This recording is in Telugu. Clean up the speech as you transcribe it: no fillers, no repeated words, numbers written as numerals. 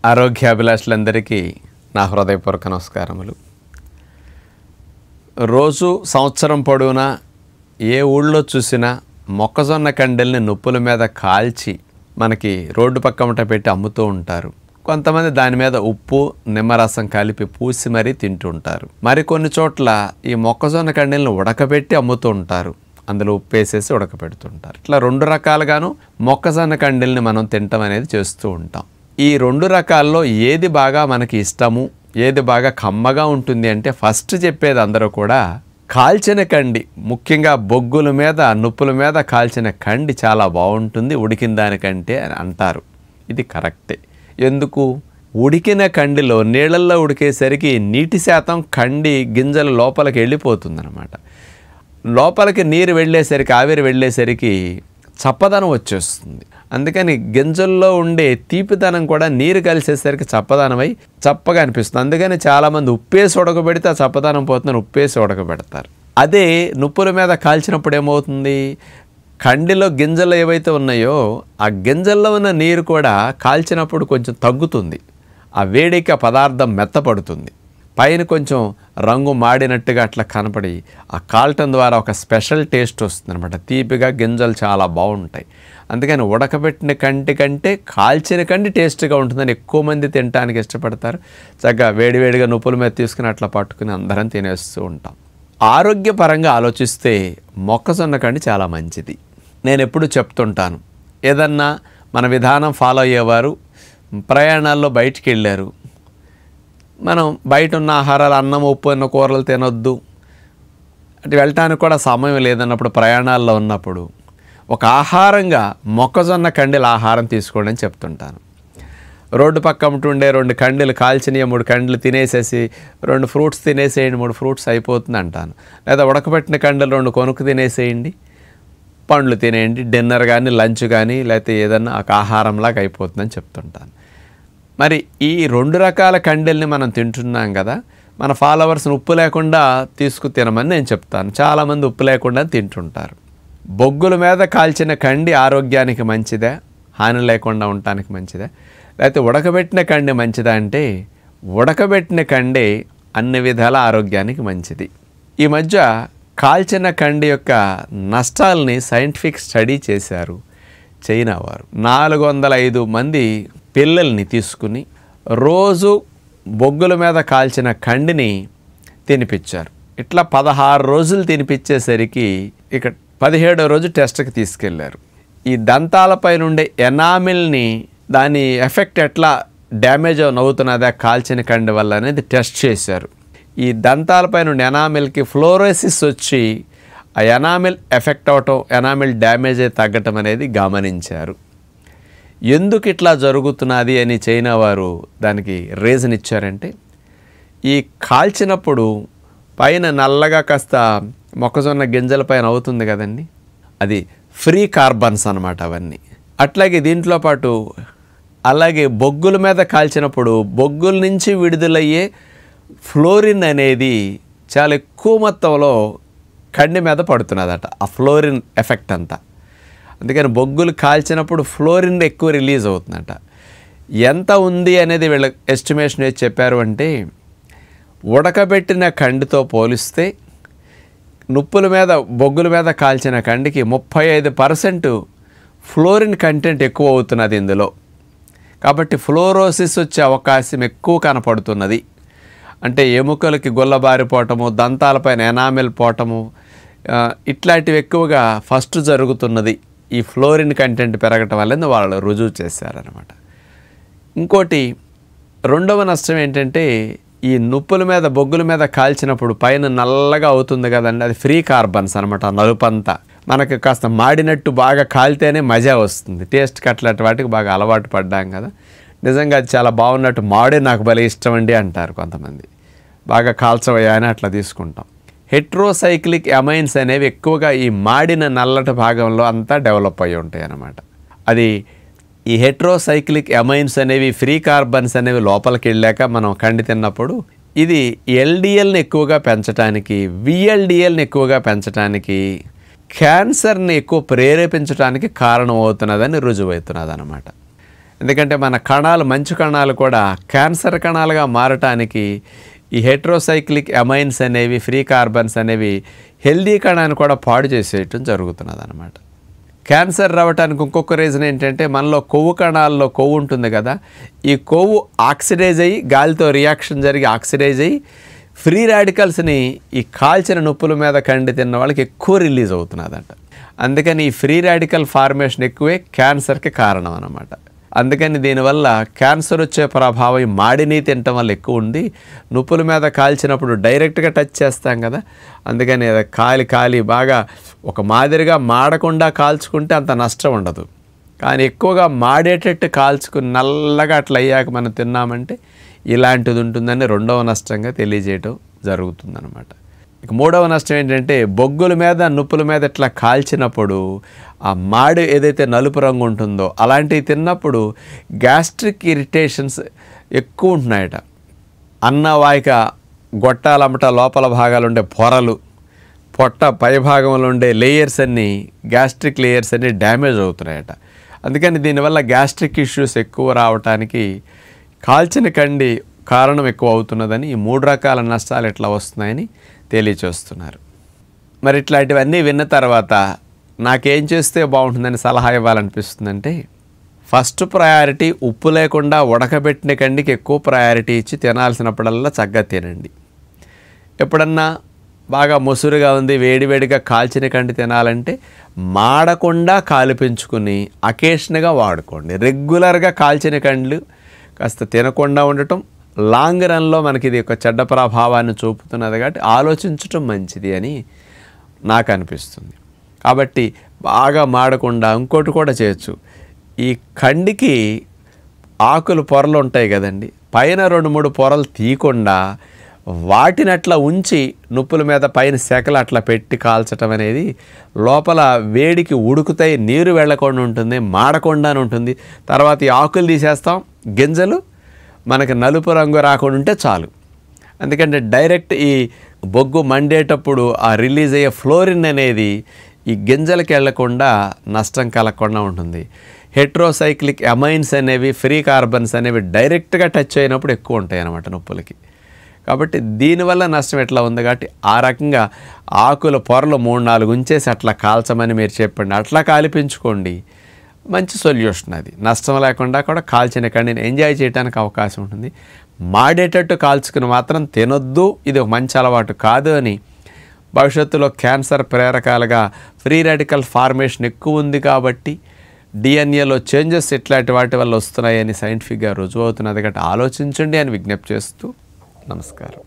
ఆరోగ్యాభిలాషులందరికీ నా హృదయపూర్వక నమస్కారములు. రోజు సంవత్సరం పొడవునా ఏ ఊళ్ళో చూసినా మొక్కజొన్న కండెల్ని నొప్పుల మీద కాల్చి మనకి రోడ్డు పక్కమట పెట్టి అమ్ముతూ ఉంటారు. కొంతమంది దాని మీద ఉప్పు నిమ్మరసం కలిపి పూసి మరీ తింటూ ఉంటారు. మరికొన్ని చోట్ల ఈ మొక్కజొన్న కండెల్ని ఉడకబెట్టి అమ్ముతూ ఉంటారు. అందులో ఉప్పు వేసేసి ఉడకబెడుతుంటారు. ఇట్లా రెండు రకాలుగాను మొక్కజొన్న కండెల్ని మనం తినటం అనేది చేస్తూ ఉంటాం. ఈ రెండు రకాల్లో ఏది బాగా మనకి ఇష్టము, ఏది బాగా కమ్మగా ఉంటుంది అంటే ఫస్ట్ చెప్పేది అందరూ కూడా కాల్చిన కండి, ముఖ్యంగా బొగ్గుల మీద నొప్పుల మీద కాల్చిన కండి చాలా బాగుంటుంది ఉడికిన దానికంటే అని అంటారు. ఇది కరెక్టే. ఎందుకు? ఉడికిన కండిలో నీళ్ళల్లో ఉడికేసరికి నీటి శాతం కండి గింజల లోపలికి వెళ్ళిపోతుందన్నమాట. లోపలికి నీరు వెళ్ళేసరికి, ఆవిరి వెళ్ళేసరికి చప్పదనం వచ్చేస్తుంది. అందుకని గింజల్లో ఉండే తీపిదనం కూడా నీరు కలిసేసరికి చప్పదనమై చప్పగా అనిపిస్తుంది. అందుకని చాలామంది ఉప్పేసి ఉడకబెడితే ఆ చప్పదనం పోతుందని ఉప్పేసి ఉడకబెడతారు. అదే నుప్పుల మీద కాల్చినప్పుడు ఏమవుతుంది? కండిలో గింజలు ఏవైతే ఉన్నాయో ఆ గింజల్లో ఉన్న నీరు కూడా కాల్చినప్పుడు కొంచెం తగ్గుతుంది. ఆ వేడికి ఆ పదార్థం మెత్తపడుతుంది. పైన కొంచెం రంగు మాడినట్టుగా అట్లా కనపడి ఆ కాల్టం ద్వారా ఒక స్పెషల్ టేస్ట్ వస్తుంది అనమాట. తీపిగా గింజలు చాలా బాగుంటాయి. అందుకని ఉడకబెట్టిన కంటి కంటే కాల్చిన కంటి టేస్ట్గా ఉంటుందని ఎక్కువ మంది తినడానికి ఇష్టపడతారు. చక్కగా వేడివేడిగా నుప్పుల మీద తీసుకుని అట్లా పట్టుకుని అందరం తినేస్తూ ఉంటాం. ఆరోగ్యపరంగా ఆలోచిస్తే మొక్కజొన్న కండి చాలా మంచిది. నేను ఎప్పుడు చెప్తుంటాను, ఏదన్నా మన విధానం ఫాలో అయ్యేవారు ప్రయాణాల్లో బయటికి వెళ్ళారు, మనం బయట ఉన్న ఆహారాలు అన్నం ఉప్పు అన్న కూరలు తినొద్దు, అటు వెళ్ళటానికి కూడా సమయం లేదన్నప్పుడు ప్రయాణాల్లో ఉన్నప్పుడు ఒక ఆహారంగా మొక్కజొన్న కండెల ఆహారం తీసుకోండి అని చెప్తుంటాను. రోడ్డు పక్క ఉంటుండే 2 కండెలు కాల్చినవి 3 కండెలు తినేసేసి 2 ఫ్రూట్స్ తినేసేయండి, 3 ఫ్రూట్స్ అయిపోతుంది అంటాను. లేదా ఉడకబెట్టిన కండెలు 2 కొనుక్కు తినేసేయండి, పండ్లు తినేయండి, డిన్నర్ కానీ లంచ్ కానీ లేకపోతే ఏదన్నా ఒక ఆహారంలాగా అయిపోతుందని చెప్తుంటాను. మరి ఈ 2 రకాల కండెల్ని మనం తింటున్నాం కదా, మన ఫాలోవర్స్ని ఉప్పు లేకుండా తినమని నేను చెప్తాను. చాలామంది ఉప్పు లేకుండా తింటుంటారు. బొగ్గుల మీద కాల్చిన కండి ఆరోగ్యానికి మంచిదా, హాని లేకుండా ఉండటానికి మంచిదా, లేకపోతే ఉడకబెట్టిన కండి మంచిదా అంటే ఉడకబెట్టిన కండే అన్ని విధాల ఆరోగ్యానికి మంచిది. ఈ మధ్య కాల్చిన కండి యొక్క నష్టాలని సైంటిఫిక్ స్టడీ చేశారు చైనా వారు. 405 మంది పిల్లల్ని తీసుకుని రోజు బొగ్గుల మీద కాల్చిన కండిని తినిపించారు. ఇట్లా 16 రోజులు తినిపించేసరికి ఇక 17వ రోజు టెస్ట్కి తీసుకెళ్లారు. ఈ దంతాలపై నుండే ఎనామిల్ని దాని ఎఫెక్ట్ ఎట్లా డ్యామేజ్ అవుతున్నదా కాల్చిన కండి వల్ల అనేది టెస్ట్ చేశారు. ఈ దంతాలపై నుండి ఎనామిల్కి ఫ్లోరోసిస్ వచ్చి ఆ ఎనామిల్ ఎఫెక్ట్ అవటం, ఎనామిల్ డ్యామేజ్ అయి తగ్గటం అనేది గమనించారు. ఎందుకు ఇట్లా జరుగుతున్నది అని చైనా వారు దానికి రీజన్ ఇచ్చారంటే, ఈ కాల్చినప్పుడు పైన నల్లగా కాస్త మొక్కజొన్న గింజల పైన అవుతుంది కదండి, అది ఫ్రీ కార్బన్స్ అన్నమాట అవన్నీ. అట్లాగే దీంట్లో పాటు అలాగే బొగ్గుల మీద కాల్చినప్పుడు బొగ్గుల నుంచి విడుదలయ్యే ఫ్లోరిన్ అనేది చాలా ఎక్కువ మొత్తంలో కండి మీద పడుతున్నదట, ఆ ఫ్లోరిన్ ఎఫెక్ట్ అంతా. అందుకని బొగ్గులు కాల్చినప్పుడు ఫ్లోరిన్ ఎక్కువ రిలీజ్ అవుతుందట. ఎంత ఉంది అనేది వీళ్ళ ఎస్టిమేషన్ వేసి చెప్పారు అంటే, ఉడకబెట్టిన కండితో పోలిస్తే నుప్పుల మీద బొగ్గుల మీద కాల్చిన కండికి 35% ఫ్లోరిన్ కంటెంట్ ఎక్కువ అవుతున్నది ఇందులో. కాబట్టి ఫ్లోరోసిస్ వచ్చే అవకాశం ఎక్కువ కనపడుతున్నది. అంటే ఎముకలకి గుల్లబారిపోవటము, దంతాలపైన ఎనామిల్ పోవటము, ఇట్లాంటివి ఎక్కువగా ఫస్ట్ జరుగుతున్నది ఈ ఫ్లోరిన్ కంటెంట్ పెరగటం వల్ల వాళ్ళు రుజువు చేశారనమాట. ఇంకోటి రెండవ నష్టం ఏంటంటే, ఈ నుప్పుల మీద బొగ్గుల మీద కాల్చినప్పుడు పైన నల్లగా అవుతుంది కదండి, అది ఫ్రీ కార్బన్స్ అనమాట. నలుపంతా మనకి కాస్త మాడినట్టు బాగా కాలితేనే మజా వస్తుంది. టేస్ట్కి అట్లాంటి వాటికి బాగా అలవాటు పడ్డాం కదా. నిజంగా అది చాలా బాగున్నట్టు మాడే నాకు భలే ఇష్టం అండి అంటారు కొంతమంది. బాగా కాల్చవయ్యా అని అట్లా తీసుకుంటాం. హెట్రోసైక్లిక్ అమైన్స్ అనేవి ఎక్కువగా ఈ మాడిన నల్లటి భాగంలో అంతా డెవలప్ అయ్యి ఉంటాయి అన్నమాట. అది ఈ హెట్రోసైక్లిక్ అమైన్స్ అనేవి ఫ్రీ కార్బన్స్ అనేవి లోపలికి వెళ్ళాక మనం కండి తిన్నప్పుడు ఇది ఎల్డిఎల్ని ఎక్కువగా పెంచడానికి, విఎల్డిఎల్ని ఎక్కువగా పెంచడానికి, క్యాన్సర్ని ఎక్కువ ప్రేరేపించడానికి కారణమవుతున్నదని రుజువవుతున్నది అన్నమాట. ఎందుకంటే మన కణాలు, మంచు కణాలు కూడా క్యాన్సర్ కణాలుగా మారటానికి ఈ హెట్రోసైక్లిక్ అమైన్స్ అనేవి, ఫ్రీ కార్బన్స్ అనేవి హెల్దీ కణాన్ని కూడా పాడు చేసేయటం జరుగుతున్నది అన్నమాట. క్యాన్సర్ రావడానికి ఇంకొక రీజన్ ఏంటంటే మనలో కొవ్వు కణాల్లో కొవ్వు ఉంటుంది కదా, ఈ కొవ్వు ఆక్సిడైజ్ అయ్యి, గాలితో రియాక్షన్ జరిగి ఆక్సిడైజ్ అయ్యి ఫ్రీ రాడికల్స్ని ఈ కాల్చిన నొప్పుల మీద కండి తిన్న వాళ్ళకి ఎక్కువ రిలీజ్ అవుతున్నదంట. అందుకని ఈ ఫ్రీ రాడికల్ ఫార్మేషన్ ఎక్కువే క్యాన్సర్కి కారణం అన్నమాట. అందుకని దీనివల్ల క్యాన్సర్ వచ్చే ప్రభావం మాడిని తినటం వల్ల ఎక్కువ ఉంది. నొప్పుల మీద కాల్చినప్పుడు డైరెక్ట్గా టచ్ చేస్తాం కదా, అందుకని కాలి బాగా ఒక మాదిరిగా మాడకుండా కాల్చుకుంటే అంత నష్టం ఉండదు. కానీ ఎక్కువగా మాడేటట్టు కాల్చుకుని నల్లగా అట్లా అయ్యాక మనం తిన్నామంటే ఇలాంటిది ఉంటుందని రెండవ నష్టంగా తెలియజేయటం జరుగుతుందన్నమాట. ఇక మూడవ నష్టం ఏంటంటే బొగ్గుల మీద, నొప్పుల మీద ఇట్లా కాల్చినప్పుడు ఆ మాడు ఏదైతే నలుపు రంగు ఉంటుందో అలాంటివి తిన్నప్పుడు గ్యాస్ట్రిక్ ఇరిటేషన్స్ ఎక్కువ ఉంటున్నాయట. అన్నవాహిక గొట్టాలమ్మట లోపల భాగాలు ఉండే పొరలు, పొట్ట పై భాగంలో ఉండే లేయర్స్ అన్నీ, గ్యాస్ట్రిక్ లేయర్స్ అన్నీ డ్యామేజ్ అవుతున్నాయట. అందుకని దీనివల్ల గ్యాస్ట్రిక్ ఇష్యూస్ ఎక్కువ రావటానికి కాల్చిన కండి కారణం ఎక్కువ అవుతున్నదని, ఈ 3 రకాల నష్టాలు ఎట్లా వస్తున్నాయని తెలియచేస్తున్నారు. మరి ఇట్లాంటివన్నీ విన్న తర్వాత నాకేం చేస్తే బాగుంటుందని సలహా ఇవ్వాలనిపిస్తుందంటే, ఫస్ట్ ప్రయారిటీ ఉప్పు లేకుండా ఉడకబెట్టిన కండికి ఎక్కువ ప్రయారిటీ ఇచ్చి తినాల్సినప్పుడల్లా చక్కగా తినండి. ఎప్పుడన్నా బాగా మొసురుగా ఉంది, వేడివేడిగా కాల్చిన కండి తినాలంటే మాడకుండా కాలిపించుకుని అకేషన్గా వాడుకోండి. రెగ్యులర్గా కాల్చిన కండ్లు కాస్త తినకుండా ఉండటం లాంగ్ రన్లో మనకి ఇది ఒక చెడ్డ ప్రభావాన్ని చూపుతున్నది కాబట్టి ఆలోచించటం మంచిది అని నాకు అనిపిస్తుంది. కాబట్టి బాగా మాడకుండా ఇంకోటి కూడా చేయొచ్చు. ఈ కండికి ఆకులు పొరలు ఉంటాయి కదండి, పైన 2-3 పొరలు తీయకుండా వాటిని అట్లా ఉంచి నొప్పుల మీద పైన సెకలు అట్లా పెట్టి కాల్చటం అనేది లోపల వేడికి ఉడుకుతాయి, నీరు వెళ్ళకుండా ఉంటుంది, మాడకుండా ఉంటుంది. తర్వాత ఈ ఆకులు తీసేస్తాం, గింజలు మనకి నలుపు రంగు రాకుండా ఉంటే చాలు. ఎందుకంటే డైరెక్ట్ ఈ బొగ్గు మండేటప్పుడు ఆ రిలీజ్ అయ్యే ఫ్లోరిన్ అనేది ఈ గింజలకి వెళ్లకుండా నష్టం కలగకుండా ఉంటుంది. హెట్రోసైక్లిక్ అమైన్స్ అనేవి, ఫ్రీ కార్బన్స్ అనేవి డైరెక్ట్గా టచ్ అయినప్పుడు ఎక్కువ ఉంటాయి అన్నమాట నొప్పులకి. కాబట్టి దీనివల్ల నష్టం ఎట్లా ఉంది కాబట్టి ఆ రకంగా ఆకుల పొరలు 3-4 ఉంచేసి అట్లా కాల్చమని మీరు చెప్పండి. అట్లా కాలిపించుకోండి, మంచి సొల్యూషన్ అది. నష్టం లేకుండా కూడా కాల్చిన కండిని ఎంజాయ్ చేయడానికి అవకాశం ఉంటుంది. మాడేటట్టు కాల్చుకుని మాత్రం తినొద్దు, ఇది ఒక మంచి అలవాటు కాదు అని భవిష్యత్తులో క్యాన్సర్ ప్రేరకాలుగా ఫ్రీ రాడికల్ ఫార్మేషన్ ఎక్కువ ఉంది కాబట్టి డిఎన్ఏలో చేంజెస్ ఇట్లాంటి వాటి వల్ల వస్తున్నాయని సైంటిఫిక్గా రుజువు అవుతున్నది కాబట్టి ఆలోచించండి అని విజ్ఞప్తి చేస్తూ నమస్కారం.